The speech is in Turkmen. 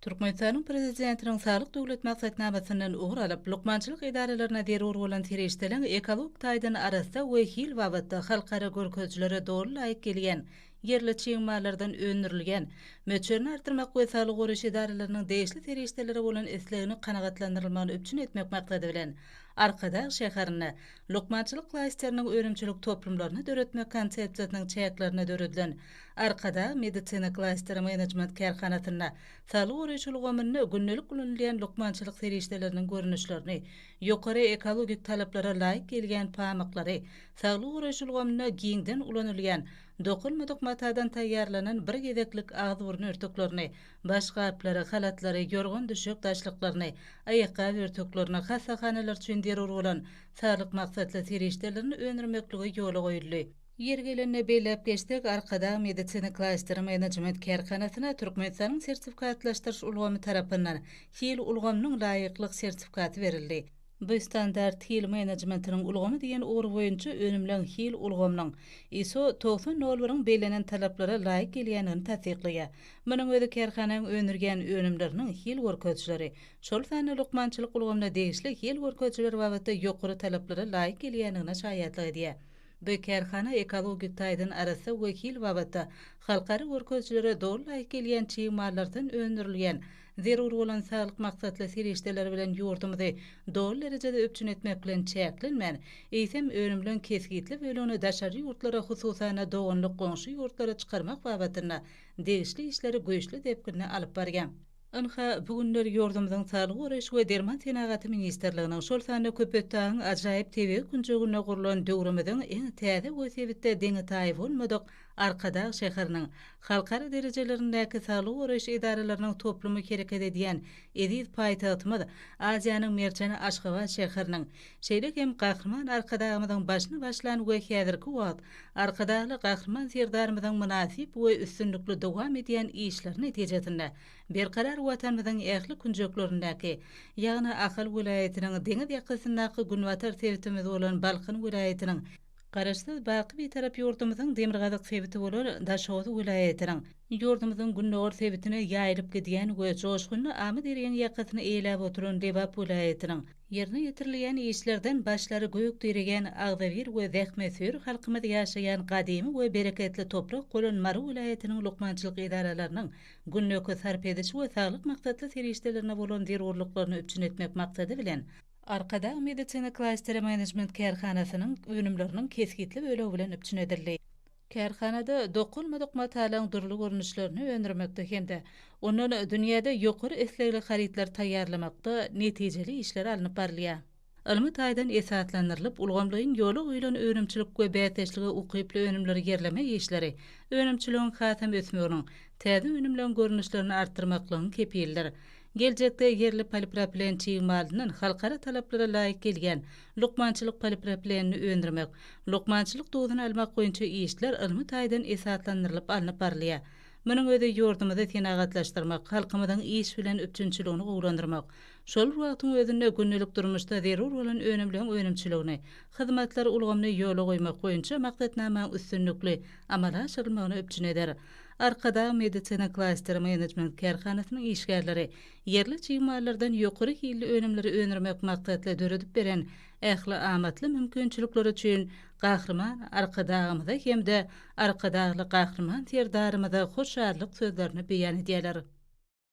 Türkmenistanyň prezidentiniň saglyk döwlet maksatnamasynyň ugur alyp, lukmançylyk idaralaryna derur bolan terişdelen ekolog taýdan arasda wekil wagtda halkara görkezlere dogry laýyk gelýän yerli çyňmalardan öňürilgen möçerini artyrmak we saglyk goraş idaralarynyň değişli terişdelere bolan islegini kanagatlandyrylmagyny öpçün etmek maksady bilen Arkada şäherine lukmançylyk klasteriniň öňümçilik toplumlaryny döretmek konsepsiýasynyň çäklerine döredilen Arkada medisina klasteri management kärhanasyna saglyk goraş ulgamyny günnelik kullanylýan lukmançylyk terişdeleriniň görnüşlerini ýokary ekologik talaplara laýyk gelýän pamaklary saglyk goraş ulgamyna giňden ulanylýan dokunmadyk matadan taýýarlanan bir gezeklik agzburun örtüklerini, başga aplary, halatlary, ýorgan düşük daşlyklaryny, aýakka örtüklerini hasahanalar üçin derur bolan saglyk maksatly terişdelerini öňürmekligi ýola goýuldy. Yergelenine beýlep geçdik Arkada medisina klasteri management kärhanasyna Türkmenistanyň sertifikatlaşdyryş ulgamy tarapyndan hil ulgamynyň laýyklyk sertifikaty berildi. Bu standart hil managementiniň ulgamy diýen ugry boýunça önümlen hil ulgamynyň ISO 9001 beýlenen talaplara laýyk gelýänini tasdikleýär. Munyň özi kärhananyň öňürgen önümleriniň hil görkezçileri şol sany lukmançylyk ulgamyna degişli hil görkezçileri wagtda ýokary talaplara laýyk gelýänine şaýatlyk edýär. Bu kärhana ekologik taýdan arasy wekil wagtda halkary görkezçilere dogry laýyk gelýän çyňmalardan öňürilýän zerur bolan saglyk maksatly serişdeler bilen ýurdumyzy dogry derejede öpçün etmek bilen çäklenmän, eýsem önümlen kesgitli bölüni daşary ýurtlara hususan doganlyk goňşy ýurtlara çykarmak babatyna degişli işleri göýçli depkine alyp barýan. Anha bugünler ýurdumyzyň saglyk goraş we derman tenagaty ministerliginiň şol sany köpetdiň ajaýyp TV günjegine gurulan döwrümizin eň täze we sebitde deňi taýy bolmadyk Arkada şäheriniň halkara derejelerindäki saglyk goraş idaralarynyň toplumy kereket edýän ediz paýtagtymyz Aziýanyň merçeni Aşgabat şäheriniň şeýle hem gahrman Arkadagymyzyň başyny başlan we häzirki wagt Arkadaly gahrman serdarymyzyň munasip we üstünlikli dowam edýän işlerini netijesinde berkarar watanymyzyň ähli günjeklerindäki ýagny Ahal vilayatynyň deňiz ýakasyndaky günwatar sebitimiz bolan Balkyn vilayatiniň Garaşsyz baky bir tarap ýurdumyzyň Demirgazyk sebiti bolan Daşozy vilayatynyň ýurdumyzyň günnäwir sebitine ýaýryp gidýän we joşgunly amy derýän ýakasyny eýläp oturan Debap vilayatynyň ýerine ýetirilýän işlerden başlary göýük diregen Agdabir we Zähmesür halkymyz ýaşaýan gadymy we bereketli toprak bolan Mary vilayatynyň lukmançylyk idaralarynyň günnäki sarp edişi we saglyk maksatly serişdelerine bolan derurlyklaryny öpçün etmek maksady bilen Arkada medisina klasteri management kärhanasynyň önümleriniň kesgitli bölegi bilen öpçün edildi. Kärhanada dokunmadyk matalyň durly görnüşlerini öňürmekde hemde onuň dünýäde ýokary eslegli haritler taýýarlamakda netijeli işler alınıp barylýar. Ilmy taýdan esaslandyrylyp ulgamlaryň ýoly goýulan öňümçilik we bäteşligi ukyply önümleri yerleme işleri, öňümçiligiň hasam ösmeginiň täze önümlen görnüşlerini artdyrmaklaryň kepildir. Geljekde yerli poliproplen çyňmalynyň halkara talaplara laýyk gelýän lukmançylyk poliproplenini öňürmek, lukmançylyk dozuny almak boýunça işler ilmi taýdan esaslandyrylyp alınıp barylýar. Munyň özi ýurdumyzy tenagatlaşdyrmak, halkymyzyň iş bilen öpçünçiligini gowrandyrmak, şol wagtyň özünde günnelik durmuşda zerur bolan öňümçiligini, hyzmatlar ulgamyny ýola goýmak boýunça maksatnama üstünlikli amala aşyrylmagyny öpçün eder. Arkada medisina klasteri management kärhanasynyň işgärleri yerli çyňmalardan ýokary hilli önümleri öňürmek maksatly döredip beren ähli amatly mümkinçilikler üçin gahrman Arkadagymyza hemde Arkadaly gahrman serdarymyza hoşarlyk sözlerini beýan edýärler.